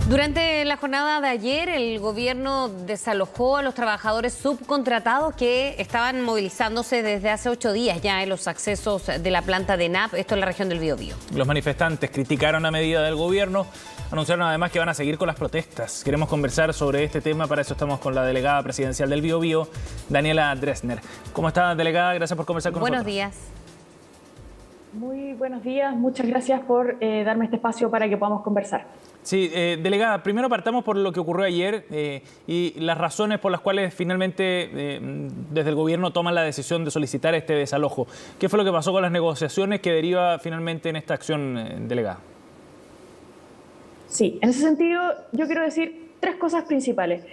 Durante la jornada de ayer, el gobierno desalojó a los trabajadores subcontratados que estaban movilizándose desde hace 8 días ya en los accesos de la planta de ENAP, esto en la región del Biobío. Los manifestantes criticaron la medida del gobierno, anunciaron además que van a seguir con las protestas. Queremos conversar sobre este tema, para eso estamos con la delegada presidencial del Biobío, Daniela Dressner. ¿Cómo está, delegada? Gracias por conversar con nosotros. Buenos días. Muy buenos días, muchas gracias por darme este espacio para que podamos conversar. Sí, delegada, primero partamos por lo que ocurrió ayer y las razones por las cuales finalmente desde el gobierno toman la decisión de solicitar este desalojo. ¿Qué fue lo que pasó con las negociaciones que deriva finalmente en esta acción, delegada? Sí, en ese sentido yo quiero decir 3 cosas principales.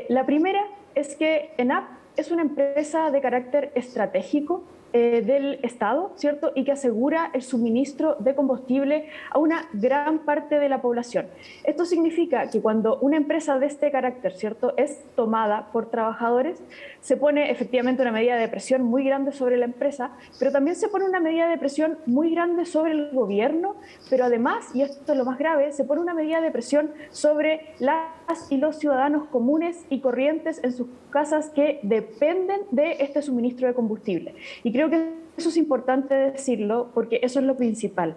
La primera es que ENAP es una empresa de carácter estratégico del Estado, ¿cierto? Y que asegura el suministro de combustible a una gran parte de la población. Esto significa que cuando una empresa de este carácter, ¿cierto?, es tomada por trabajadores, se pone efectivamente una medida de presión muy grande sobre la empresa, pero también se pone una medida de presión muy grande sobre el gobierno, pero además, y esto es lo más grave, se pone una medida de presión sobre las y los ciudadanos comunes y corrientes en sus casas que dependen de este suministro de combustible. Y creo que eso es importante decirlo porque eso es lo principal.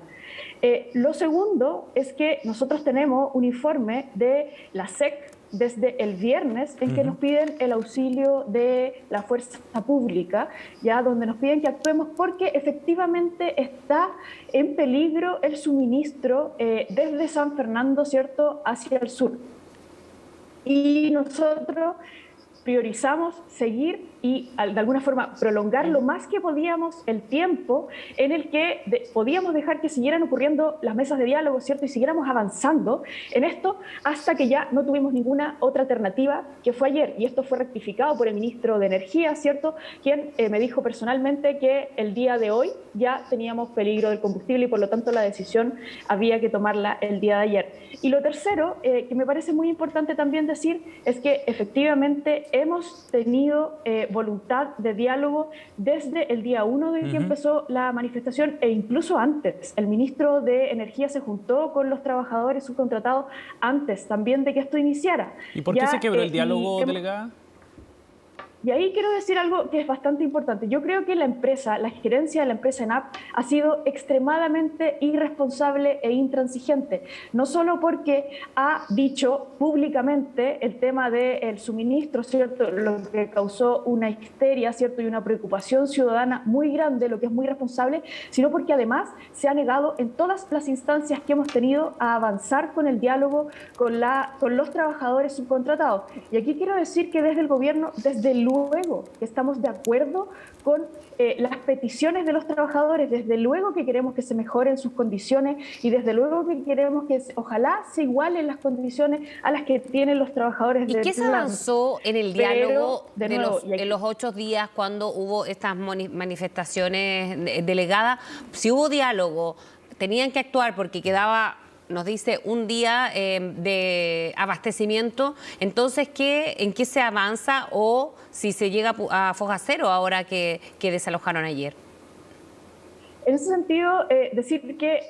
Lo segundo es que nosotros tenemos un informe de la SEC desde el viernes en que nos piden el auxilio de la fuerza pública, ya donde nos piden que actuemos porque efectivamente está en peligro el suministro desde San Fernando, ¿cierto?, hacia el sur. Y nosotros priorizamos seguir y de alguna forma prolongar lo más que podíamos el tiempo en el que podíamos dejar que siguieran ocurriendo las mesas de diálogo, ¿cierto? Y siguiéramos avanzando en esto hasta que ya no tuvimos ninguna otra alternativa, que fue ayer. Y esto fue rectificado por el ministro de Energía, ¿cierto?, quien me dijo personalmente que el día de hoy ya teníamos peligro del combustible y por lo tanto la decisión había que tomarla el día de ayer. Y lo tercero, que me parece muy importante también decir, es que efectivamente hemos tenido voluntad de diálogo desde el día 1 de que empezó la manifestación e incluso antes. El ministro de Energía se juntó con los trabajadores subcontratados antes también de que esto iniciara. ¿Y por qué se quebró el diálogo, delegada? Y ahí quiero decir algo que es bastante importante. Yo creo que la gerencia de la empresa ENAP ha sido extremadamente irresponsable e intransigente. No solo porque ha dicho públicamente el tema del suministro, ¿cierto?, lo que causó una histeria, ¿cierto?, y una preocupación ciudadana muy grande, lo que es muy responsable, sino porque además se ha negado en todas las instancias que hemos tenido a avanzar con el diálogo con los trabajadores subcontratados. Y aquí quiero decir que desde el gobierno, desde luego que estamos de acuerdo con las peticiones de los trabajadores, desde luego que queremos que se mejoren sus condiciones y desde luego que queremos que ojalá se igualen las condiciones a las que tienen los trabajadores. ¿Y qué se avanzó en el diálogo en los 8 días cuando hubo estas manifestaciones delegadas? Si hubo diálogo, tenían que actuar porque quedaba, nos dice, un día de abastecimiento. Entonces, ¿en qué se avanza o si se llega a foja cero ahora que desalojaron ayer? En ese sentido, decir que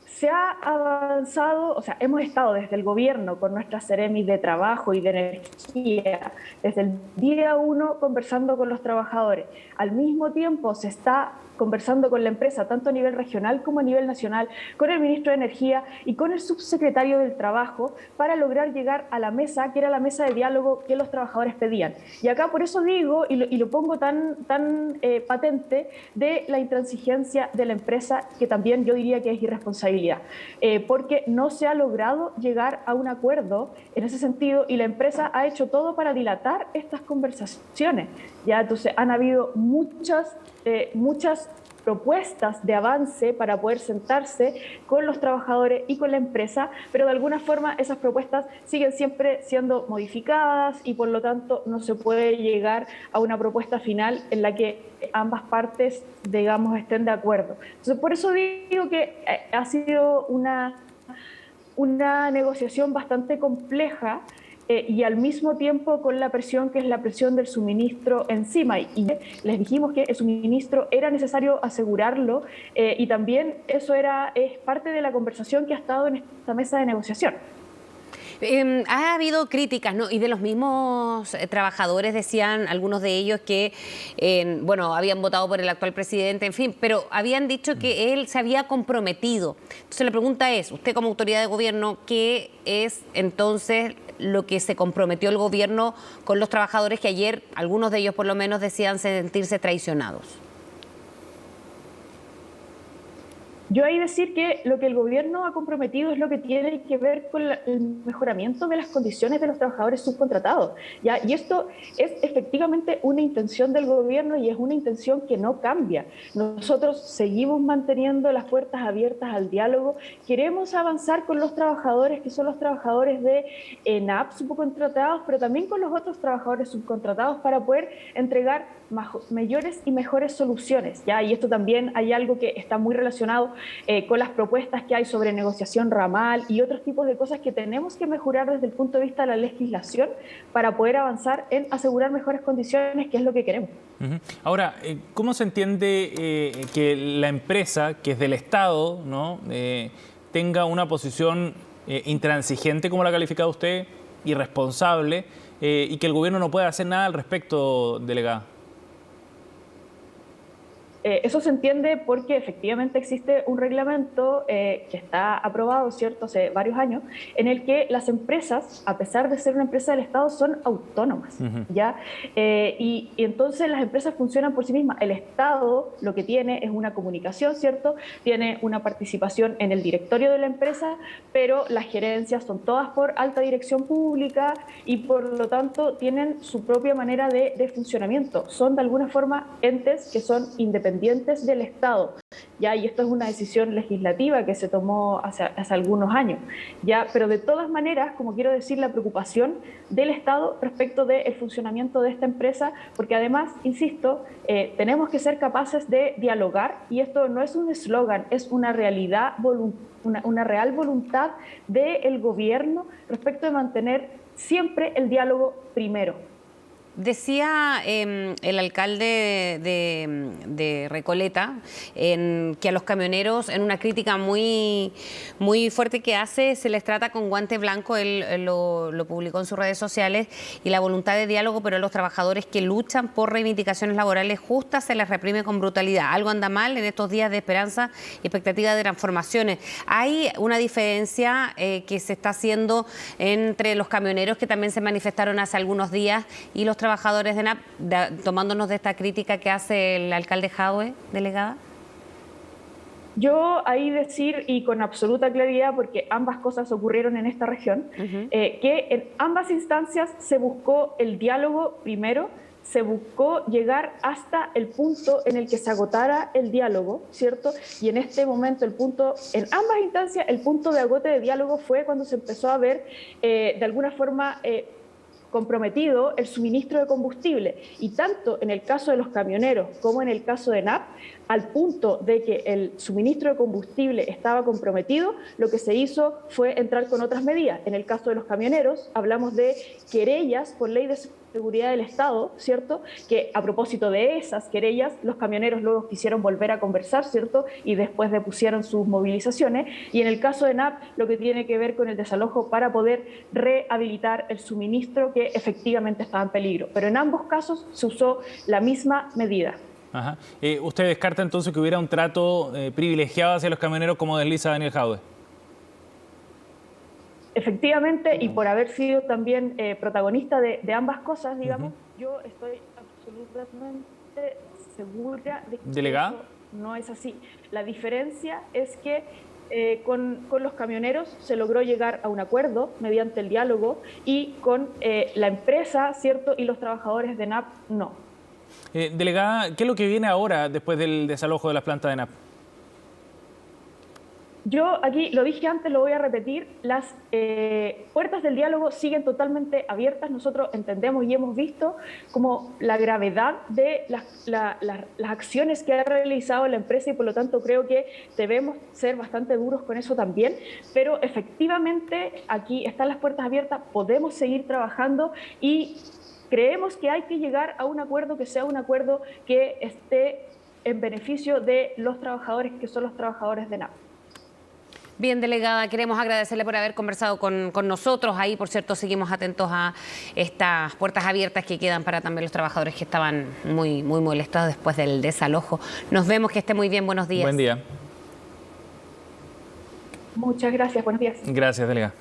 se ha avanzado, o sea, hemos estado desde el gobierno con nuestras Seremis de trabajo y de energía, desde el día 1 conversando con los trabajadores. Al mismo tiempo se está conversando con la empresa, tanto a nivel regional como a nivel nacional, con el ministro de Energía y con el subsecretario del Trabajo para lograr llegar a la mesa, que era la mesa de diálogo que los trabajadores pedían. Y acá por eso digo, y lo pongo tan patente, de la intransigencia de la empresa, que también yo diría que es irresponsabilidad, porque no se ha logrado llegar a un acuerdo en ese sentido y la empresa ha hecho todo para dilatar estas conversaciones. Ya, entonces han habido muchas propuestas de avance para poder sentarse con los trabajadores y con la empresa, pero de alguna forma esas propuestas siguen siempre siendo modificadas y por lo tanto no se puede llegar a una propuesta final en la que ambas partes, digamos, estén de acuerdo. Entonces, por eso digo que ha sido una negociación bastante compleja, y al mismo tiempo con la presión que es la presión del suministro encima. Y les dijimos que el suministro era necesario asegurarlo y también eso es parte de la conversación que ha estado en esta mesa de negociación. Ha habido críticas, ¿no? Y de los mismos trabajadores decían, algunos de ellos, que, bueno, habían votado por el actual presidente, en fin, pero habían dicho que él se había comprometido. Entonces la pregunta es, usted como autoridad de gobierno, ¿qué es entonces lo que se comprometió el gobierno con los trabajadores que ayer, algunos de ellos por lo menos, decían sentirse traicionados? Yo ahí decir que lo que el gobierno ha comprometido es lo que tiene que ver con el mejoramiento de las condiciones de los trabajadores subcontratados, ¿ya? Y esto es efectivamente una intención del gobierno y es una intención que no cambia. Nosotros seguimos manteniendo las puertas abiertas al diálogo, queremos avanzar con los trabajadores que son los trabajadores de ENAP subcontratados, pero también con los otros trabajadores subcontratados para poder entregar mayores y mejores soluciones, ¿ya? Y esto también hay algo que está muy relacionado con las propuestas que hay sobre negociación ramal y otros tipos de cosas que tenemos que mejorar desde el punto de vista de la legislación para poder avanzar en asegurar mejores condiciones, que es lo que queremos. Ahora, ¿cómo se entiende que la empresa, que es del Estado, ¿no? Tenga una posición intransigente, como la ha calificado usted, irresponsable, y que el gobierno no pueda hacer nada al respecto, delegada? Eso se entiende porque efectivamente existe un reglamento que está aprobado, ¿cierto?, hace varios años, en el que las empresas, a pesar de ser una empresa del Estado, son autónomas, ¿ya? Y entonces las empresas funcionan por sí mismas. El Estado lo que tiene es una comunicación, ¿cierto? Tiene una participación en el directorio de la empresa, pero las gerencias son todas por alta dirección pública y por lo tanto tienen su propia manera de funcionamiento. Son de alguna forma entes que son independientes del Estado, ¿ya? Y esto es una decisión legislativa que se tomó hace algunos años, ¿ya? Pero de todas maneras, como quiero decir, la preocupación del Estado respecto del funcionamiento de esta empresa, porque además, insisto, tenemos que ser capaces de dialogar, y esto no es un eslogan, es una realidad, una real voluntad del gobierno respecto de mantener siempre el diálogo primero. Decía el alcalde de Recoleta que a los camioneros, en una crítica muy fuerte que hace, se les trata con guante blanco. Él lo publicó en sus redes sociales, y la voluntad de diálogo, pero a los trabajadores que luchan por reivindicaciones laborales justas se les reprime con brutalidad. Algo anda mal en estos días de esperanza y expectativa de transformaciones. Hay una diferencia que se está haciendo entre los camioneros, que también se manifestaron hace algunos días, y los trabajadores de ENAP, tomándonos de esta crítica que hace el alcalde Jadwe, delegada? Yo ahí decir, y con absoluta claridad, porque ambas cosas ocurrieron en esta región, que en ambas instancias se buscó el diálogo primero, se buscó llegar hasta el punto en el que se agotara el diálogo, ¿cierto? Y en este momento en ambas instancias, el punto de agote de diálogo fue cuando se empezó a ver de alguna forma comprometido el suministro de combustible, y tanto en el caso de los camioneros como en el caso de ENAP, al punto de que el suministro de combustible estaba comprometido, lo que se hizo fue entrar con otras medidas. En el caso de los camioneros hablamos de querellas por ley de seguridad del Estado, ¿cierto? Que a propósito de esas querellas, los camioneros luego quisieron volver a conversar, ¿cierto? Y después depusieron sus movilizaciones. Y en el caso de ENAP, lo que tiene que ver con el desalojo para poder rehabilitar el suministro que efectivamente estaba en peligro. Pero en ambos casos se usó la misma medida. Ajá. ¿Usted descarta entonces que hubiera un trato privilegiado hacia los camioneros, como desliza Daniel Jadwe? Efectivamente, y por haber sido también protagonista de ambas cosas, digamos, yo estoy absolutamente segura de que eso no es así. La diferencia es que con los camioneros se logró llegar a un acuerdo mediante el diálogo, y con la empresa, ¿cierto?, y los trabajadores de ENAP no. Delegada, ¿qué es lo que viene ahora después del desalojo de las plantas de ENAP? Yo aquí lo dije antes, lo voy a repetir, las puertas del diálogo siguen totalmente abiertas. Nosotros entendemos y hemos visto como la gravedad de las acciones que ha realizado la empresa, y por lo tanto creo que debemos ser bastante duros con eso también, pero efectivamente aquí están las puertas abiertas, podemos seguir trabajando, y creemos que hay que llegar a un acuerdo que sea un acuerdo que esté en beneficio de los trabajadores, que son los trabajadores de ENAP. Bien, delegada, queremos agradecerle por haber conversado con nosotros. Ahí, por cierto, seguimos atentos a estas puertas abiertas que quedan para también los trabajadores que estaban muy molestos después del desalojo. Nos vemos, que esté muy bien. Buenos días. Buen día. Muchas gracias. Buenos días. Gracias, delegada.